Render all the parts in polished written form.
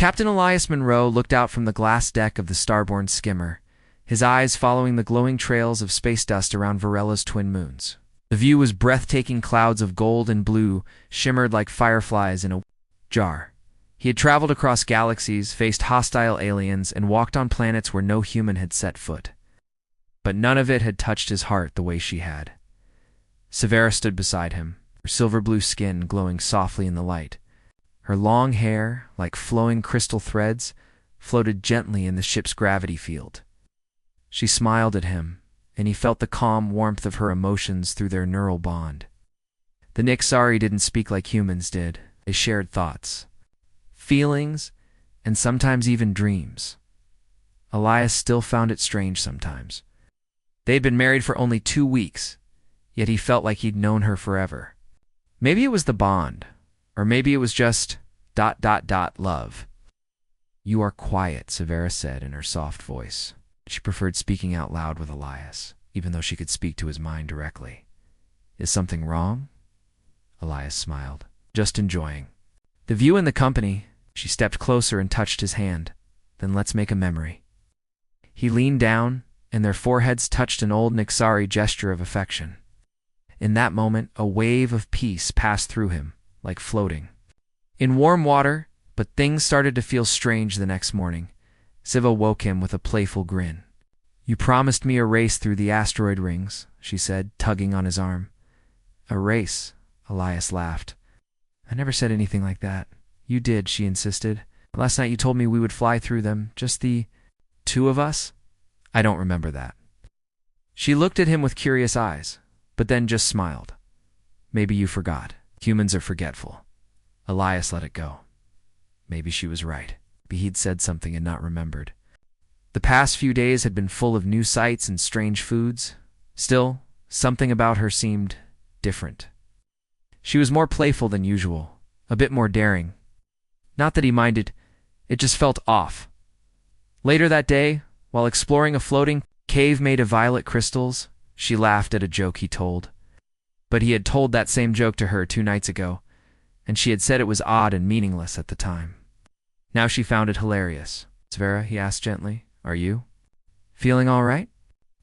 Captain Elias Monroe looked out from the glass deck of the starboard skimmer, his eyes following the glowing trails of space dust around Varella's twin moons. The view was breathtaking. Clouds of gold and blue shimmered like fireflies in a jar. He had traveled across galaxies, faced hostile aliens, and walked on planets where no human had set foot. But none of it had touched his heart the way she had. Severa stood beside him, her silver-blue skin glowing softly in the light. Her long hair, like flowing crystal threads, floated gently in the ship's gravity field. She smiled at him, and he felt the calm warmth of her emotions through their neural bond. The Nixari didn't speak like humans did. They shared thoughts, feelings, and sometimes even dreams. Elias still found it strange sometimes. They'd been married for only 2 weeks, yet he felt like he'd known her forever. Maybe it was the bond, or maybe it was just ... love. "You are quiet," Severa said in her soft voice. She preferred speaking out loud with Elias, even though she could speak to his mind directly. "Is something wrong?" Elias smiled. "Just enjoying the view and the company." She stepped closer and touched his hand. "Then let's make a memory." He leaned down, and their foreheads touched, an old Nixari gesture of affection. In that moment, a wave of peace passed through him, like floating in warm water. But things started to feel strange the next morning. Siva woke him with a playful grin. "You promised me a race through the asteroid rings," she said, tugging on his arm. "A race?" Elias laughed. "I never said anything like that." "You did," she insisted. "Last night you told me we would fly through them, just the 2 of us." "I don't remember that." She looked at him with curious eyes, but then just smiled. "Maybe you forgot. Humans are forgetful." Elias let it go. Maybe she was right. Maybe he'd said something and not remembered. The past few days had been full of new sights and strange foods. Still, something about her seemed different. She was more playful than usual, a bit more daring. Not that he minded, it just felt off. Later that day, while exploring a floating cave made of violet crystals, she laughed at a joke he told. But he had told that same joke to her 2 nights ago, and she had said it was odd and meaningless at the time. Now she found it hilarious. "Severa," he asked gently, "are you feeling all right?"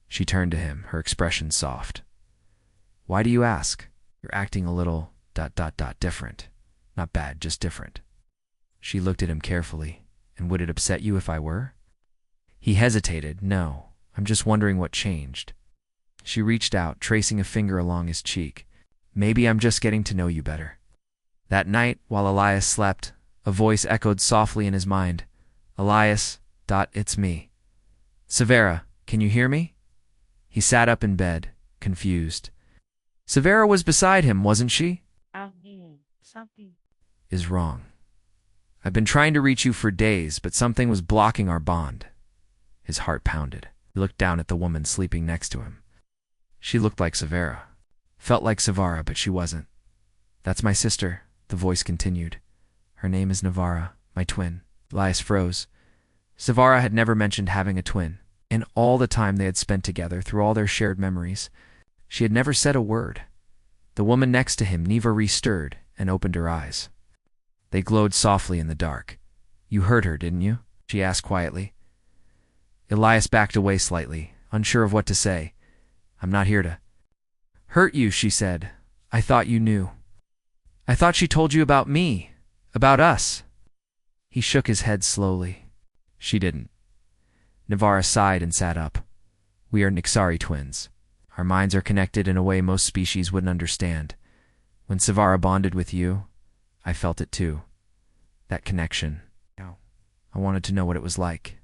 She turned to him, her expression soft. "Why do you ask? You're acting a little ... different. Not bad, just different." She looked at him carefully. "And would it upset you if I were?" He hesitated. "No, I'm just wondering what changed." She reached out, tracing a finger along his cheek. "Maybe I'm just getting to know you better." That night, while Elias slept, a voice echoed softly in his mind. "Elias, it's me." "Severa, can you hear me?" He sat up in bed, confused. Severa was beside him, wasn't she? "Is wrong. I've been trying to reach you for days, but something was blocking our bond." His heart pounded. He looked down at the woman sleeping next to him. She looked like Severa. Felt like Severa, but she wasn't. "That's my sister," the voice continued. "Her name is Navara, my twin." Elias froze. Severa had never mentioned having a twin. In all the time they had spent together, through all their shared memories, she had never said a word. The woman next to him, Neva, re-stirred and opened her eyes. They glowed softly in the dark. "You heard her, didn't you?" she asked quietly. Elias backed away slightly, unsure of what to say. "I'm not here to hurt you," she said. "I thought you knew. I thought she told you about me, about us." He shook his head slowly. "She didn't." Navara sighed and sat up. "We are Nixari twins. Our minds are connected in a way most species wouldn't understand. When Severa bonded with you, I felt it too. That connection. I wanted to know what it was like."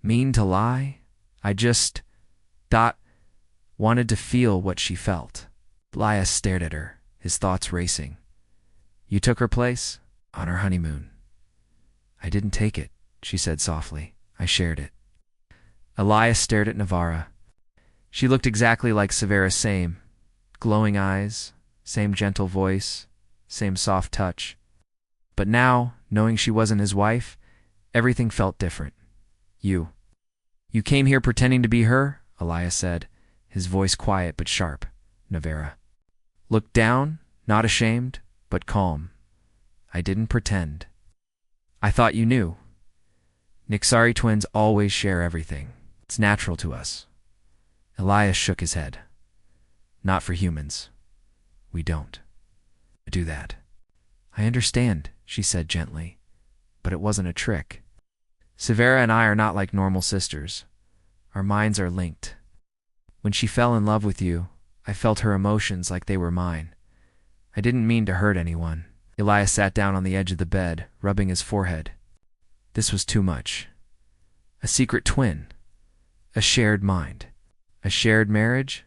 "Mean to lie? I just... wanted to feel what she felt." Elias stared at her, his thoughts racing. "You took her place? On her honeymoon." "I didn't take it," she said softly. "I shared it." Elias stared at Navara. She looked exactly like Severa, same glowing eyes, same gentle voice, same soft touch. But now, knowing she wasn't his wife, everything felt different. You came here pretending to be her?" Elias said, his voice quiet but sharp. Navara looked down, not ashamed, but calm. "I didn't pretend. I thought you knew. Nixari twins always share everything. It's natural to us. Elias shook his head. Not for humans. We don't do that. I understand, she said gently, but it wasn't a trick. Severa and I are not like normal sisters. Our minds are linked. When she fell in love with you, I felt her emotions like they were mine. I didn't mean to hurt anyone. Elias sat down on the edge of the bed, rubbing his forehead. This was too much. A secret twin. A shared mind. A shared marriage?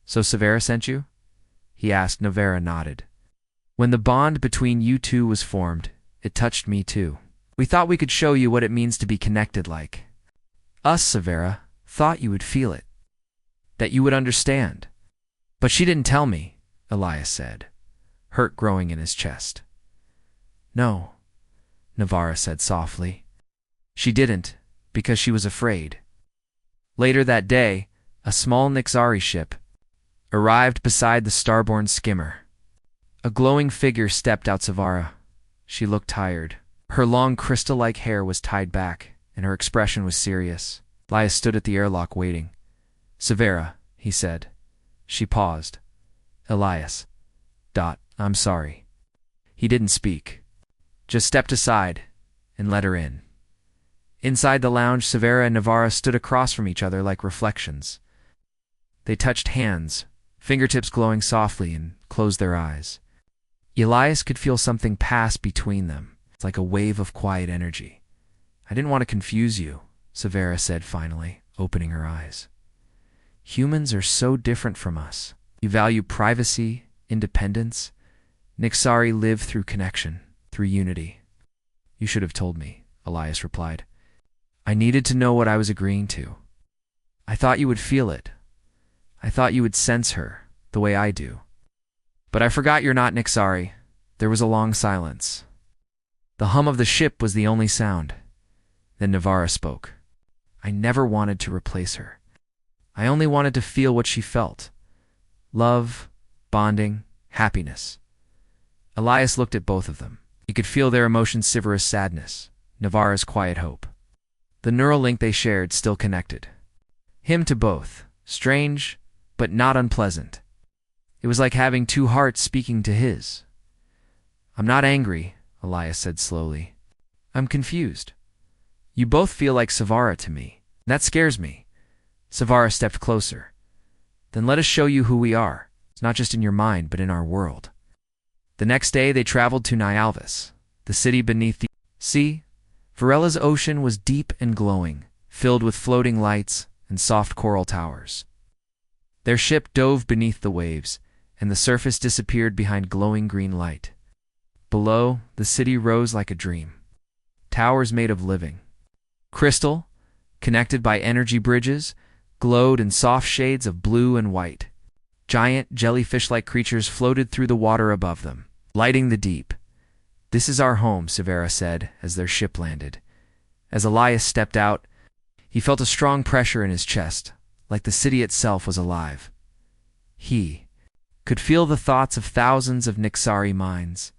So Severa sent you? He asked. Nevera nodded. When the bond between you two was formed, it touched me too. We thought we could show you what it means to be connected like. Us, Severa, thought you would feel it. That you would understand. But she didn't tell me, Elias said, hurt growing in his chest. No, Navarra said softly. She didn't, because she was afraid. Later that day, a small Nixari ship arrived beside the starborn skimmer. A glowing figure stepped out Severa. She looked tired. Her long crystal-like hair was tied back, and her expression was serious. Elias stood at the airlock waiting. Severa, he said. She paused. Elias. I'm sorry. He didn't speak. Just stepped aside and let her in. Inside the lounge, Severa and Navarra stood across from each other like reflections. They touched hands, fingertips glowing softly, and closed their eyes. Elias could feel something pass between them. It's like a wave of quiet energy. I didn't want to confuse you, Severa said finally, opening her eyes. Humans are so different from us. You value privacy, independence. Nixari live through connection, through unity. You should have told me, Elias replied. I needed to know what I was agreeing to. I thought you would feel it. I thought you would sense her, the way I do. But I forgot you're not Nixari. There was a long silence. The hum of the ship was the only sound. Then Navarra spoke. I never wanted to replace her. I only wanted to feel what she felt. Love, bonding, happiness. Elias looked at both of them. He could feel their emotions: Severa's sadness, Navarra's quiet hope. The neural link they shared still connected. Him to both, strange, but not unpleasant. It was like having two hearts speaking to his. I'm not angry, Elias said slowly. I'm confused. You both feel like Severa to me. That scares me. Severa stepped closer. Then let us show you who we are. It's not just in your mind, but in our world. The next day they traveled to Nyalvis, the city beneath the sea. Varella's ocean was deep and glowing, filled with floating lights and soft coral towers. Their ship dove beneath the waves, and the surface disappeared behind glowing green light. Below, the city rose like a dream. Towers made of living crystal, connected by energy bridges, glowed in soft shades of blue and white. Giant, jellyfish-like creatures floated through the water above them, lighting the deep. This is our home, Severa said as their ship landed. As Elias stepped out, he felt a strong pressure in his chest, like the city itself was alive. He could feel the thoughts of thousands of Nixari minds.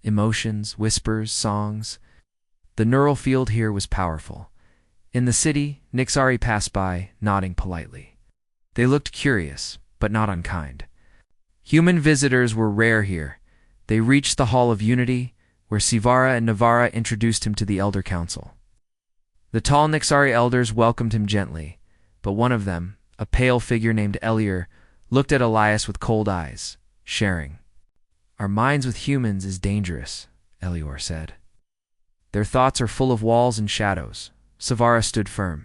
Emotions, whispers, songs. The neural field here was powerful. In the city, Nixari passed by, nodding politely. They looked curious, but not unkind. Human visitors were rare here. They reached the Hall of Unity, where Severa and Navarra introduced him to the Elder Council. The tall Nixari elders welcomed him gently, but one of them, a pale figure named Elior, looked at Elias with cold eyes, sharing. Our minds with humans is dangerous, Elior said. Their thoughts are full of walls and shadows. Severa stood firm.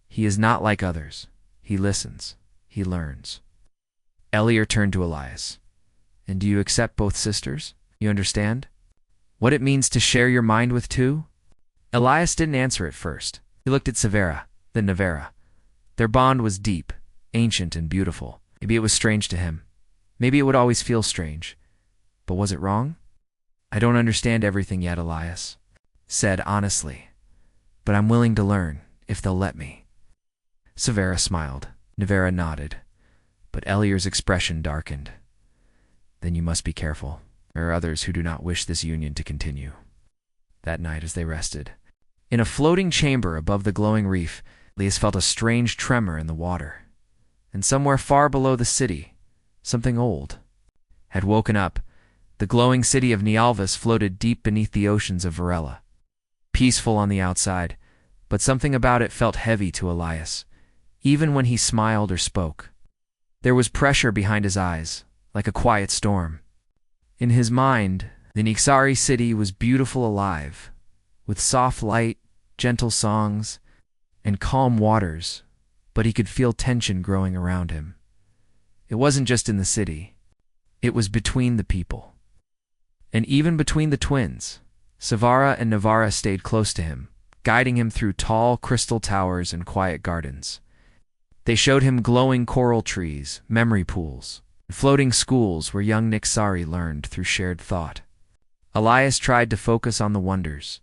He is not like others. He listens. He learns. Elior turned to Elias. And do you accept both sisters? You understand? What it means to share your mind with two? Elias didn't answer at first. He looked at Severa, then Navarra. Their bond was deep, ancient, and beautiful. Maybe it was strange to him. Maybe it would always feel strange. But was it wrong? I don't understand everything yet, Elias said honestly. But I'm willing to learn, if they'll let me. Severa smiled. Navarra nodded. But Elior's expression darkened. Then you must be careful. There are others who do not wish this union to continue. that night as they rested. In a floating chamber above the glowing reef, Elias felt a strange tremor in the water. And somewhere far below the city, something old had woken up. The glowing city of Nialvis floated deep beneath the oceans of Varela. Peaceful on the outside, but something about it felt heavy to Elias, even when he smiled or spoke. There was pressure behind his eyes, like a quiet storm. In his mind, the Nixari city was beautiful alive, with soft light, gentle songs, and calm waters, but he could feel tension growing around him. It wasn't just in the city. It was between the people. And even between the twins, Savara and Navara stayed close to him, guiding him through tall crystal towers and quiet gardens. They showed him glowing coral trees, memory pools, and floating schools where young Nixari learned through shared thought. Elias tried to focus on the wonders,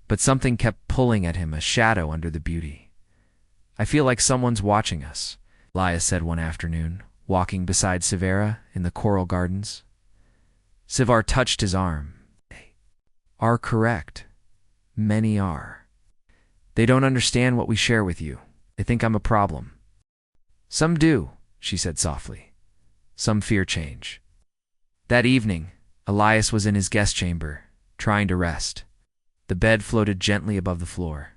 but something kept pulling at him, a shadow under the beauty. "I feel like someone's watching us," Elias said one afternoon, walking beside Savara in the coral gardens. Sivar touched his arm. "They are correct. Many are. They don't understand what we share with you. They think I'm a problem." "Some do," she said softly. "Some fear change." That evening, Elias was in his guest chamber, trying to rest. The bed floated gently above the floor.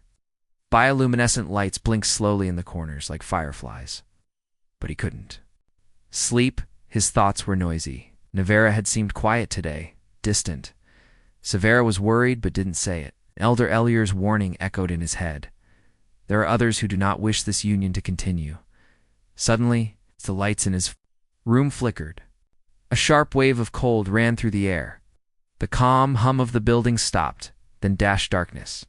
Bioluminescent lights blinked slowly in the corners like fireflies. But he couldn't sleep. His thoughts were noisy. Navara had seemed quiet today, distant. Savara was worried but didn't say it. Elder Elier's warning echoed in his head. There are others who do not wish this union to continue. Suddenly, the lights in his room flickered. A sharp wave of cold ran through the air. The calm hum of the building stopped, then dashed darkness.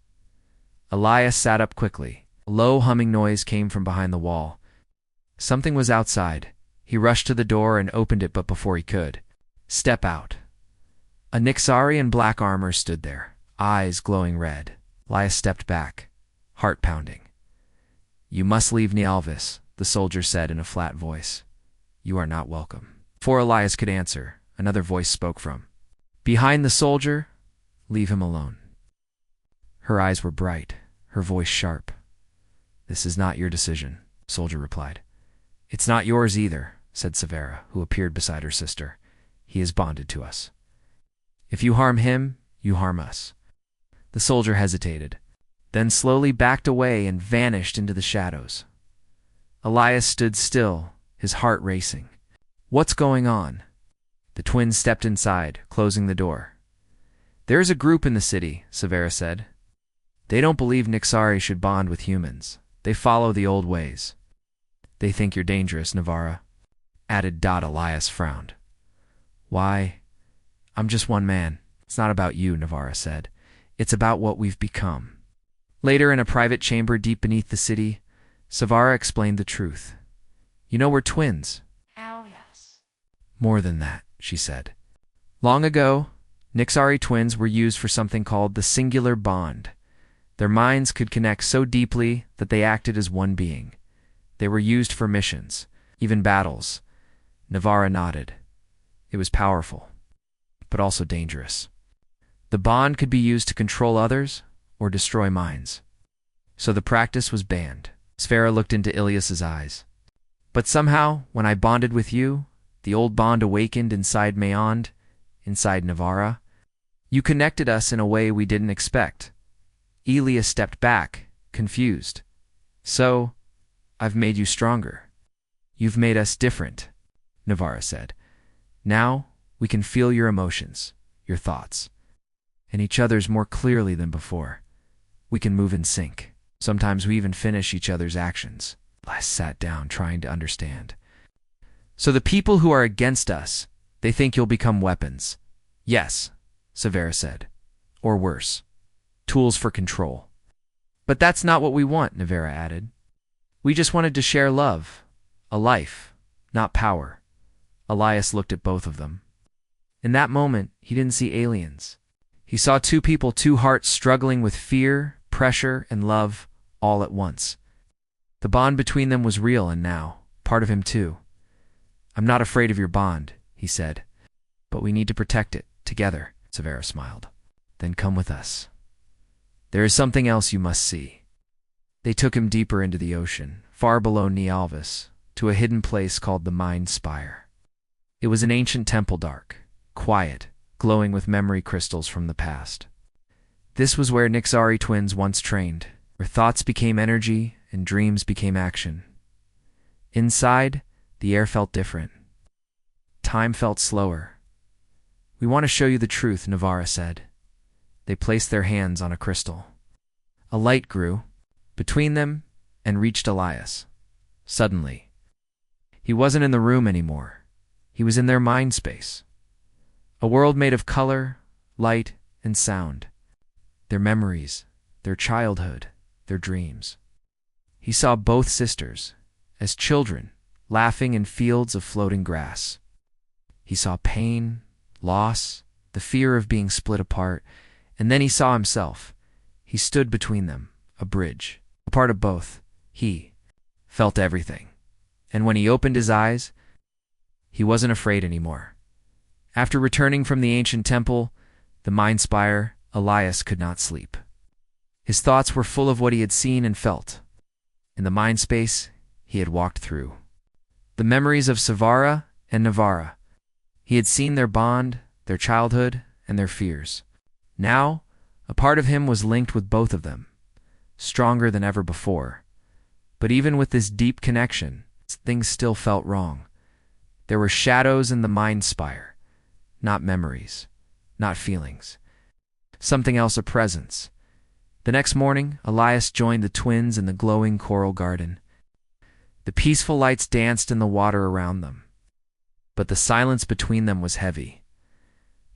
Elias sat up quickly. A low humming noise came from behind the wall. Something was outside. He rushed to the door and opened it, but before he could step out, a Nixari in black armor stood there, eyes glowing red. Elias stepped back, heart pounding. "You must leave Nialvis," the soldier said in a flat voice. "You are not welcome." Before Elias could answer, another voice spoke from behind the soldier. "Leave him alone." Her eyes were bright, her voice sharp. "This is not your decision," the soldier replied. "It's not yours either," said Savara, who appeared beside her sister. "He is bonded to us. If you harm him, you harm us." The soldier hesitated, then slowly backed away and vanished into the shadows. Elias stood still, his heart racing. "What's going on?" The twins stepped inside, closing the door. "There is a group in the city," Savara said. "They don't believe Nixari should bond with humans. They follow the old ways." "They think you're dangerous, Navara," added Dot. Elias frowned. "Why? I'm just one man. It's not about you," Navara said. "It's about what we've become." Later, in a private chamber deep beneath the city, Savara explained the truth. "You know, we're twins." "Oh, yes." "More than that," she said. "Long ago, Nixari twins were used for something called the singular bond. Their minds could connect so deeply that they acted as one being. They were used for missions, even battles." Navara nodded. It was powerful, but also dangerous. The bond could be used to control others or destroy minds. So the practice was banned. Sfera looked into Ilias's eyes. "But somehow, when I bonded with you, the old bond awakened inside Mayond, inside Navara. You connected us in a way we didn't expect." Elias stepped back, confused. "So, I've made you stronger. You've made us different," Navara said. "Now, we can feel your emotions, your thoughts, and each other's more clearly than before. We can move in sync. Sometimes we even finish each other's actions." I sat down, trying to understand. "So the people who are against us, they think you'll become weapons." "Yes," Savara said. "Or worse, tools for control." "But that's not what we want," Navara added. "We just wanted to share love, a life, not power." Elias looked at both of them. In that moment, he didn't see aliens. He saw two people, two hearts struggling with fear, pressure, and love all at once. The bond between them was real and now, part of him too. "I'm not afraid of your bond," he said. "But we need to protect it, together." Savara smiled. "Then come with us." There is something else you must see. They took him deeper into the ocean, far below Nialvis, to a hidden place called the Mind Spire. It was an ancient temple, dark, quiet, glowing with memory crystals from the past. This was where Nixari twins once trained, where thoughts became energy and dreams became action. Inside, the air felt different. Time felt slower. "We want to show you the truth," Navarra said. They placed their hands on a crystal. A light grew between them and reached Elias. Suddenly, he wasn't in the room anymore. He was in their mind space. A world made of color, light, and sound. Their memories, their childhood, their dreams. He saw both sisters, as children, laughing in fields of floating grass. He saw pain, loss, the fear of being split apart, and then he saw himself. He stood between them, a bridge, a part of both. He felt everything. And when he opened his eyes, he wasn't afraid anymore. After returning from the ancient temple, the Mind Spire, Elias could not sleep. His thoughts were full of what he had seen and felt. In the mind space he had walked through. The memories of Savara and Navarra. He had seen their bond, their childhood, and their fears. Now, a part of him was linked with both of them, stronger than ever before. But even with this deep connection, things still felt wrong. There were shadows in the Mind Spire, not memories, not feelings. Something else, a presence. The next morning, Elias joined the twins in the glowing coral garden. The peaceful lights danced in the water around them, but the silence between them was heavy.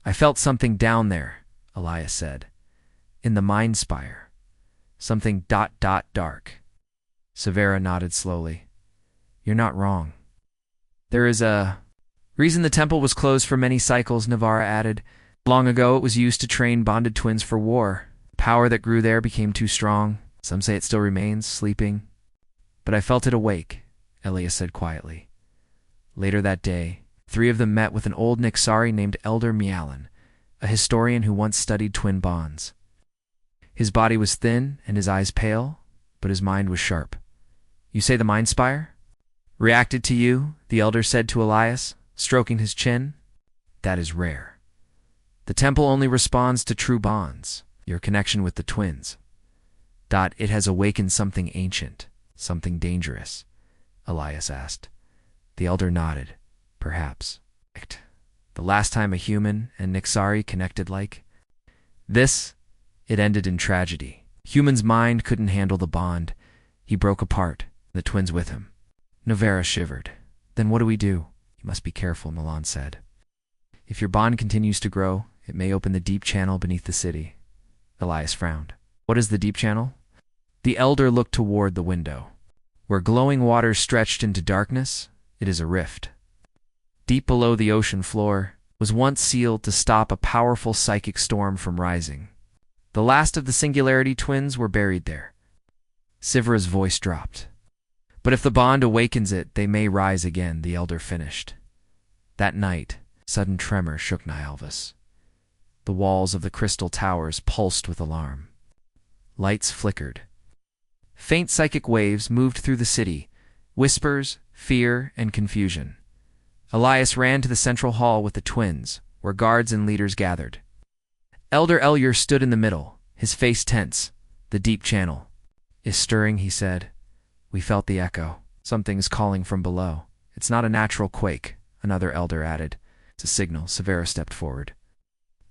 "I felt something down there," Elias said. "In the Mind Spire. Something dark." Savara nodded slowly. "You're not wrong. There is a reason the temple was closed for many cycles," Navarra added. "Long ago it was used to train bonded twins for war. The power that grew there became too strong. Some say it still remains, sleeping. But I felt it awake," Elias said quietly. Later that day, 3 of them met with an old Nixari named Elder Mialan, a historian who once studied twin bonds. His body was thin and his eyes pale, but his mind was sharp. "You say the Mind Spire reacted to you," the elder said to Elias, stroking his chin. "That is rare. The temple only responds to true bonds, your connection with the twins. It has awakened something ancient, something dangerous," Elias asked. The elder nodded. "Perhaps. The last time a human and Nixari connected like this, it ended in tragedy. Human's mind couldn't handle the bond. He broke apart, the twins with him." Navarra shivered. "Then what do we do?" "You must be careful," Milan said. "If your bond continues to grow, it may open the deep channel beneath the city." Elias frowned. "What is the deep channel?" The elder looked toward the window. "Where glowing waters stretched into darkness, it is a rift. Deep below the ocean floor was once sealed to stop a powerful psychic storm from rising. The last of the Singularity twins were buried there." Sivara's voice dropped. "But if the bond awakens it, they may rise again," the elder finished. That night, sudden tremor shook Nialvis. The walls of the crystal towers pulsed with alarm. Lights flickered. Faint psychic waves moved through the city, whispers, fear, and confusion. Elias ran to the central hall with the twins, where guards and leaders gathered. Elder Elyur stood in the middle, his face tense. "The deep channel is stirring," he said. "We felt the echo. Something is calling from below. It's not a natural quake," another elder added. "It's a signal." Savara stepped forward.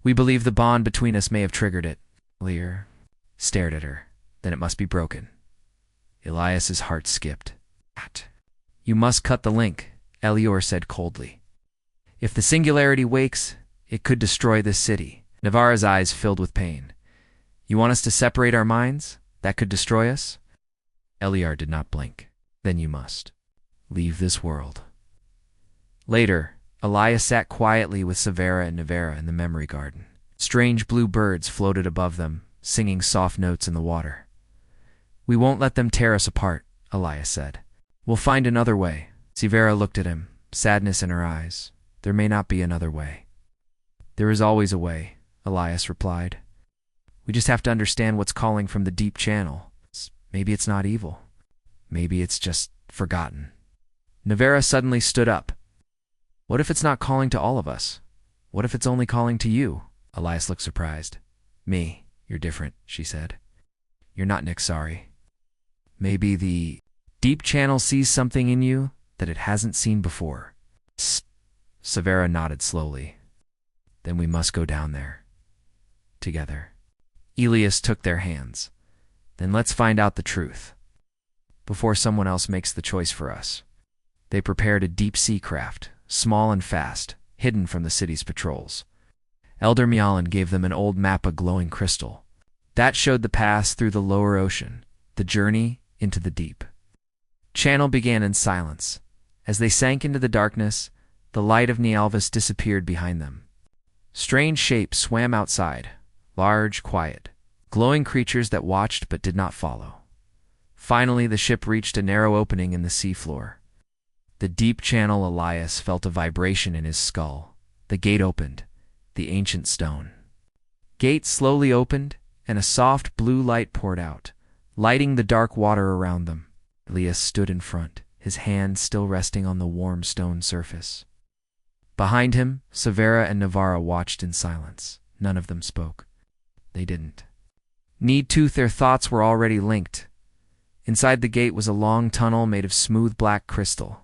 "We believe the bond between us may have triggered it." Elyur stared at her. "Then it must be broken." Elias's heart skipped. "You must cut the link," Elyur said coldly. "If the Singularity wakes, it could destroy this city." Navarra's eyes filled with pain. "You want us to separate our minds? That could destroy us?" Elyur did not blink. "Then you must leave this world." Later, Elias sat quietly with Savara and Navarra in the memory garden. Strange blue birds floated above them, singing soft notes in the water. "We won't let them tear us apart," Elias said. "We'll find another way." Savara looked at him, sadness in her eyes. "There may not be another way." "There is always a way," Elias replied. We just have to understand what's calling from the deep channel. Maybe it's not evil. Maybe it's just forgotten. Navara suddenly stood up. What if it's not calling to all of us? What if it's only calling to you? Elias looked surprised. Me, you're different, she said. You're not Nixari. Maybe the deep channel sees something in you that it hasn't seen before. Severa nodded slowly. Then we must go down there. Together. Elias took their hands. Then let's find out the truth. Before someone else makes the choice for us. They prepared a deep-sea craft, small and fast, hidden from the city's patrols. Elder Mialan gave them an old map of glowing crystal. That showed the pass through the lower ocean, the journey into the deep. Channel began in silence. As they sank into the darkness, the light of Nialvis disappeared behind them. Strange shapes swam outside, large, quiet, glowing creatures that watched but did not follow. Finally, the ship reached a narrow opening in the seafloor. The deep channel Elias felt a vibration in his skull. The gate opened, the ancient stone. Gate slowly opened, and a soft blue light poured out, lighting the dark water around them. Elias stood in front, his hand still resting on the warm stone surface. Behind him, Severa and Navara watched in silence. None of them spoke. They didn't. Need-tooth, their thoughts were already linked. Inside the gate was a long tunnel made of smooth black crystal.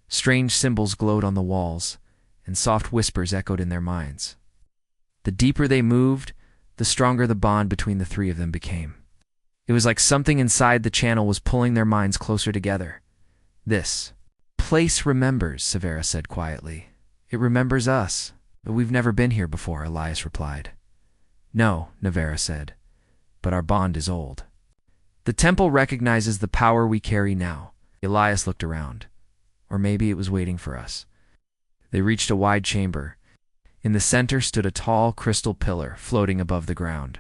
Strange symbols glowed on the walls, and soft whispers echoed in their minds. The deeper they moved, the stronger the bond between the three of them became. It was like something inside the channel was pulling their minds closer together. This place remembers, Severa said quietly. It remembers us, but we've never been here before, Elias replied. No, Navara said, but our bond is old. The temple recognizes the power we carry now. Elias looked around. Or maybe it was waiting for us. They reached a wide chamber. In the center stood a tall crystal pillar floating above the ground.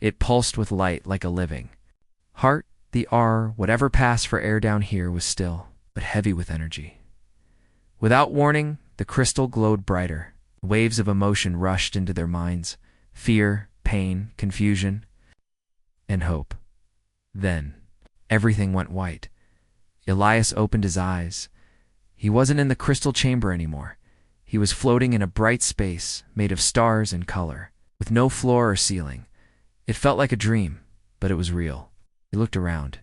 It pulsed with light like a living heart. The whatever passed for air down here was still, but heavy with energy. Without warning, the crystal glowed brighter. Waves of emotion rushed into their minds. Fear, pain, confusion, and hope. Then, everything went white. Elias opened his eyes. He wasn't in the crystal chamber anymore. He was floating in a bright space made of stars and color, with no floor or ceiling. It felt like a dream, but it was real. He looked around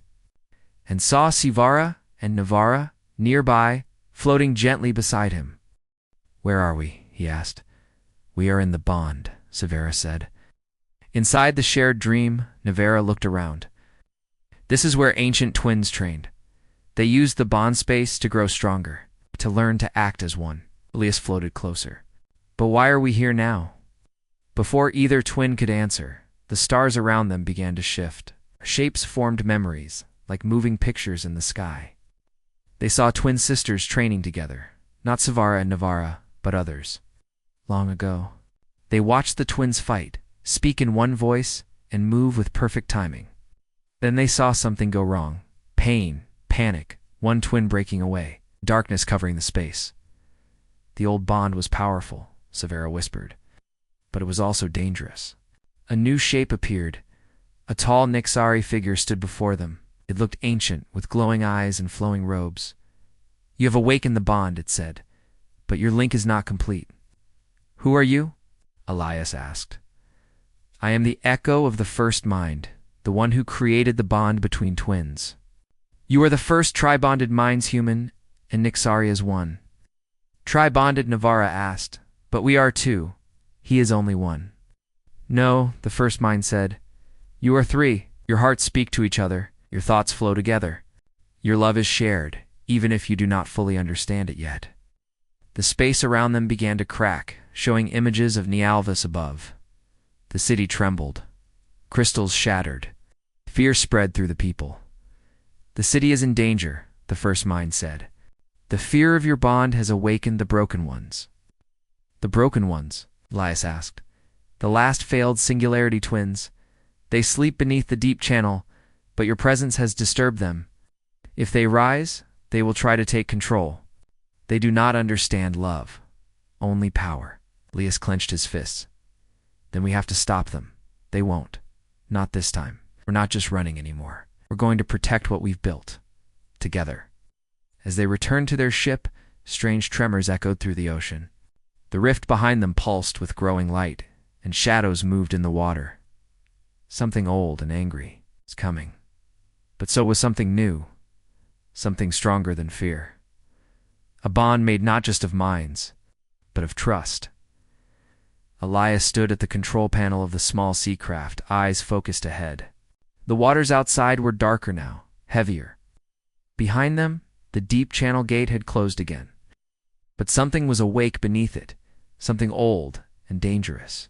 and saw Sivara and Navara nearby, floating gently beside him. Where are we? He asked. We are in the bond, Severa said. Inside the shared dream, Navara looked around. This is where ancient twins trained. They used the bond space to grow stronger, to learn to act as one. Elias floated closer. But why are we here now? Before either twin could answer, the stars around them began to shift. Shapes formed memories, like moving pictures in the sky. They saw twin sisters training together, not Savara and Navara, but others. Long ago, they watched the twins fight, speak in one voice, and move with perfect timing. Then they saw something go wrong. Pain, panic, one twin breaking away, darkness covering the space. The old bond was powerful, Severa whispered, but it was also dangerous. A new shape appeared. A tall Nixari figure stood before them. It looked ancient, with glowing eyes and flowing robes. You have awakened the bond, it said, but your link is not complete. Who are you? Elias asked. I am the echo of the first mind, the one who created the bond between twins. You are the first tri-bonded minds, human, and Nixari is one. Tri-bonded, Navara asked, but we are two. He is only one. No, the first mind said. You are three. Your hearts speak to each other. Your thoughts flow together. Your love is shared, even if you do not fully understand it yet. The space around them began to crack, showing images of Nialvis above. The city trembled. Crystals shattered. Fear spread through the people. The city is in danger, the first mind said. The fear of your bond has awakened the broken ones. The broken ones? Elias asked. The last failed singularity twins. They sleep beneath the deep channel, but your presence has disturbed them. If they rise, they will try to take control. They do not understand love, only power. Elias clenched his fists. Then we have to stop them. They won't. Not this time. We're not just running anymore. We're going to protect what we've built. Together. As they returned to their ship, strange tremors echoed through the ocean. The rift behind them pulsed with growing light, and shadows moved in the water. Something old and angry was coming. But so was something new. Something stronger than fear. A bond made not just of minds, but of trust. Elias stood at the control panel of the small sea craft, eyes focused ahead. The waters outside were darker now, heavier. Behind them, the deep channel gate had closed again. But something was awake beneath it, something old and dangerous.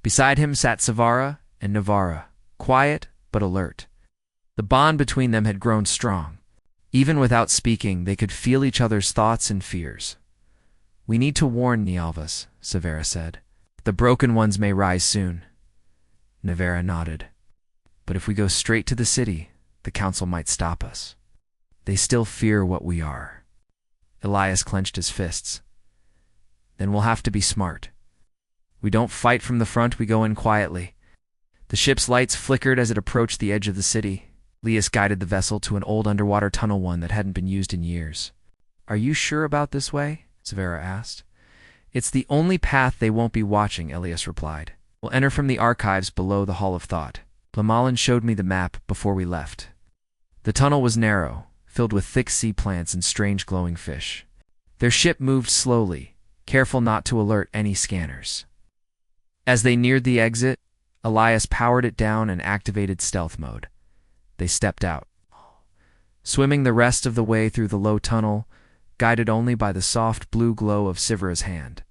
Beside him sat Savara and Navara, quiet but alert. The bond between them had grown strong. Even without speaking, they could feel each other's thoughts and fears. "We need to warn Nialvas," Savara said. "The broken ones may rise soon." Navara nodded. "But if we go straight to the city, the council might stop us. They still fear what we are." Elias clenched his fists. "Then we'll have to be smart. We don't fight from the front, we go in quietly." The ship's lights flickered as it approached the edge of the city. Elias guided the vessel to an old underwater tunnel, one that hadn't been used in years. "Are you sure about this way?" Savara asked. "It's the only path they won't be watching," Elias replied. "We'll enter from the archives below the Hall of Thought. Lamalin showed me the map before we left." The tunnel was narrow, filled with thick sea plants and strange glowing fish. Their ship moved slowly, careful not to alert any scanners. As they neared the exit, Elias powered it down and activated stealth mode. They stepped out, swimming the rest of the way through the low tunnel, guided only by the soft blue glow of Sivara's hand.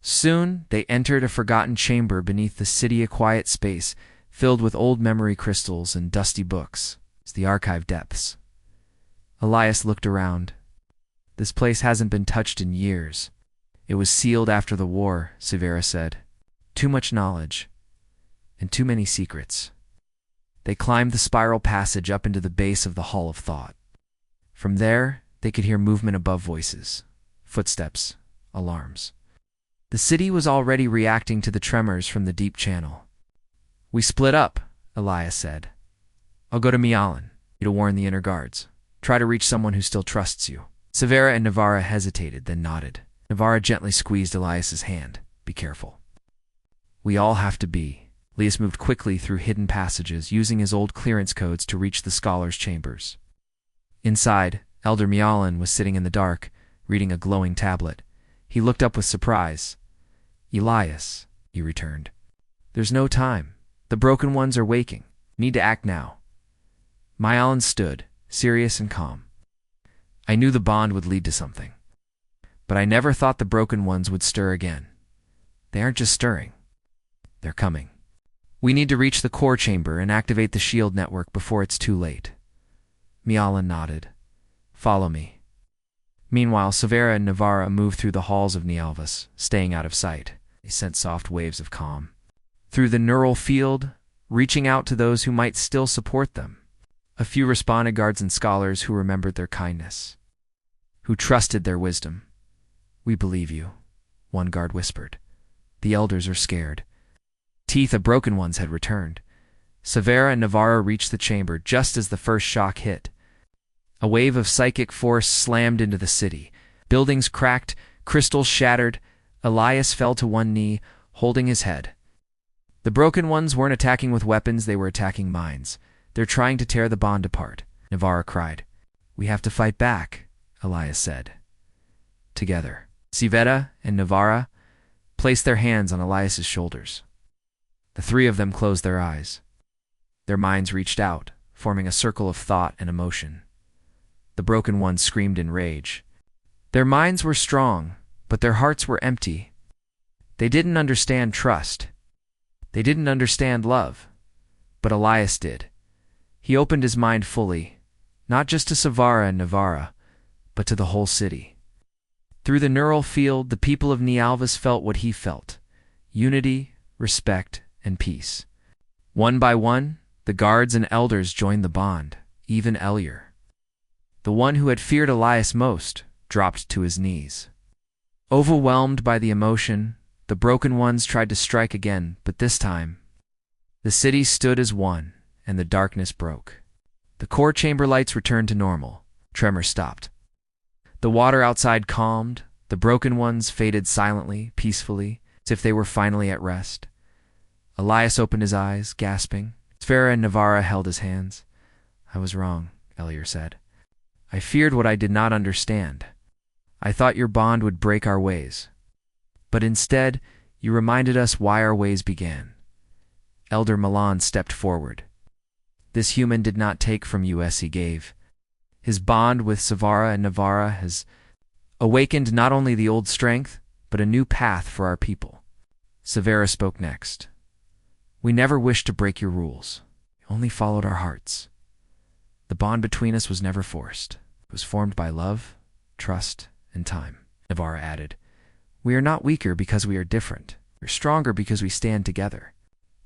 Soon, they entered a forgotten chamber beneath the city, a quiet space filled with old memory crystals and dusty books. It's the archive depths. Elias looked around. "This place hasn't been touched in years. It was sealed after the war," Sivara said. "Too much knowledge, and too many secrets." They climbed the spiral passage up into the base of the Hall of Thought. From there, they could hear movement above, voices, footsteps, alarms. The city was already reacting to the tremors from the deep channel. "We split up," Elias said. "I'll go to Mialan, you to warn the inner guards. Try to reach someone who still trusts you." Savara and Navara hesitated, then nodded. Navara gently squeezed Elias's hand. "Be careful." "We all have to be." Elias moved quickly through hidden passages, using his old clearance codes to reach the scholars' chambers. Inside, Elder Mialan was sitting in the dark, reading a glowing tablet. He looked up with surprise. "Elias," he returned. "There's no time. The broken ones are waking. Need to act now." Mialan stood, serious and calm. "I knew the bond would lead to something. But I never thought the broken ones would stir again. They aren't just stirring. They're coming. We need to reach the core chamber and activate the shield network before it's too late." Mialan nodded. "Follow me." Meanwhile, Savara and Navara moved through the halls of Nialvas, staying out of sight. They sent soft waves of calm through the neural field, reaching out to those who might still support them. A few responded, guards and scholars who remembered their kindness, who trusted their wisdom. "We believe you," one guard whispered. "The elders are scared." Teeth of broken ones had returned. Savara and Navara reached the chamber just as the first shock hit. A wave of psychic force slammed into the city. Buildings cracked, crystals shattered. Elias fell to one knee, holding his head. The broken ones weren't attacking with weapons, they were attacking minds. "They're trying to tear the bond apart," Navara cried. "We have to fight back," Elias said. Together, Siveta and Navara placed their hands on Elias's shoulders. The three of them closed their eyes. Their minds reached out, forming a circle of thought and emotion. The broken ones screamed in rage. Their minds were strong, but their hearts were empty. They didn't understand trust. They didn't understand love. But Elias did. He opened his mind fully, not just to Savara and Navara, but to the whole city. Through the neural field, the people of Nialvas felt what he felt: unity, respect, and peace. One by one, the guards and elders joined the bond, even Eliar. The one who had feared Elias most dropped to his knees. Overwhelmed by the emotion, the broken ones tried to strike again, but this time, The city stood as one, and the darkness broke. The core chamber lights returned to normal. Tremor stopped. The water outside calmed. The broken ones faded silently, peacefully, as if they were finally at rest. Elias opened his eyes, gasping. Sfera and Navarra held his hands. "I was wrong," Elier said. "I feared what I did not understand. I thought your bond would break our ways. But instead, you reminded us why our ways began." Elder Milan stepped forward. "This human did not take from you as he gave. His bond with Savara and Navarra has awakened not only the old strength, but a new path for our people." Savara spoke next. "We never wished to break your rules. We only followed our hearts. The bond between us was never forced. It was formed by love, trust, and time." Navarra added, "We are not weaker because we are different. We're stronger because we stand together.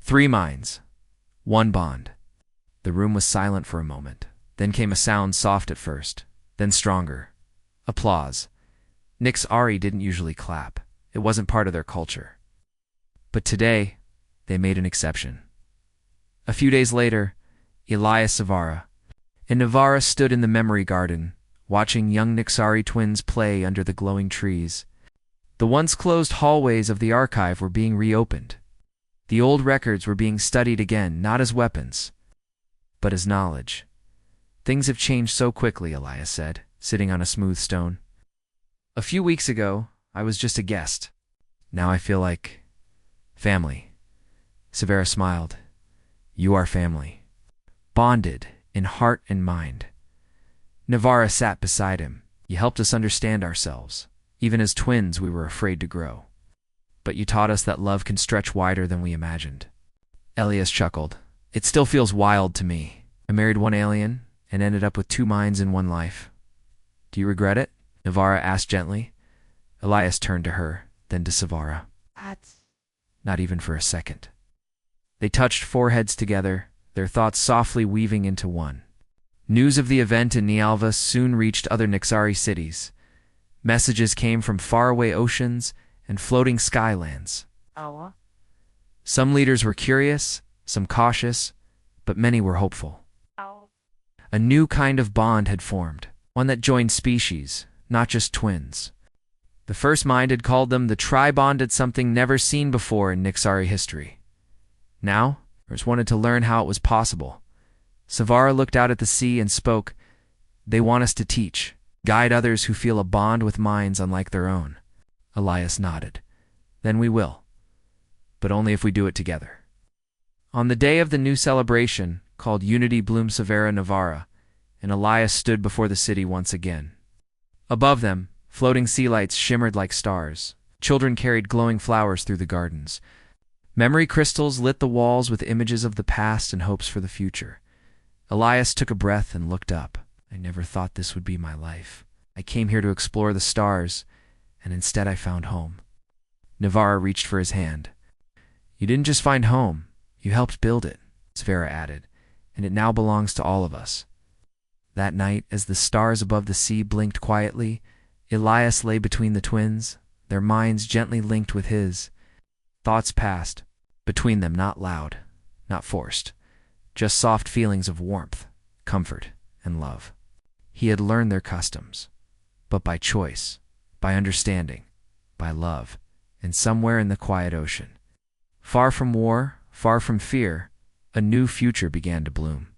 3 minds, 1 bond." The room was silent for a moment. Then came a sound soft at first, then stronger. Applause. Nyx Ari didn't usually clap. It wasn't part of their culture. But today, they made an exception. A few days later, Elias Savara and Navarra stood in the memory garden, watching young Nixari twins play under the glowing trees. The once closed hallways of the archive were being reopened. The old records were being studied again, not as weapons, but as knowledge. "Things have changed so quickly," Elias said, sitting on a smooth stone. "A few weeks ago, I was just a guest. Now I feel like family." Savara smiled. "You are family. Bonded in heart and mind." Navarra sat beside him. "You helped us understand ourselves. Even as twins, we were afraid to grow. But you taught us that love can stretch wider than we imagined." Elias chuckled. "It still feels wild to me. I married one alien and ended up with 2 minds in one life. Do you regret it?" Navarra asked gently. Elias turned to her, then to Savara. "Not even for a second." They touched foreheads together, their thoughts softly weaving into one. News of the event in Nialva soon reached other Nixari cities. Messages came from faraway oceans and floating skylands. Some leaders were curious, some cautious, but many were hopeful. A new kind of bond had formed, one that joined species, not just twins. The first mind had called them the tri-bonded, something never seen before in Nixari history. Now, others wanted to learn how it was possible. Savara looked out at the sea and spoke. "They want us to teach, guide others who feel a bond with minds unlike their own." Elias nodded. "Then we will. But only if we do it together." On the day of the new celebration, called Unity Bloom Savara Navarra, and Elias stood before the city once again. Above them, floating sea lights shimmered like stars. Children carried glowing flowers through the gardens. Memory crystals lit the walls with images of the past and hopes for the future. Elias took a breath and looked up. "I never thought this would be my life. I came here to explore the stars, and instead I found home." Navarra reached for his hand. "You didn't just find home, you helped build it," Sfera added, "and it now belongs to all of us." That night, as the stars above the sea blinked quietly, Elias lay between the twins, their minds gently linked with his. Thoughts passed between them, not loud, not forced, just soft feelings of warmth, comfort, and love. He had learned their customs, but by choice, by understanding, by love, and somewhere in the quiet ocean, far from war, far from fear, a new future began to bloom.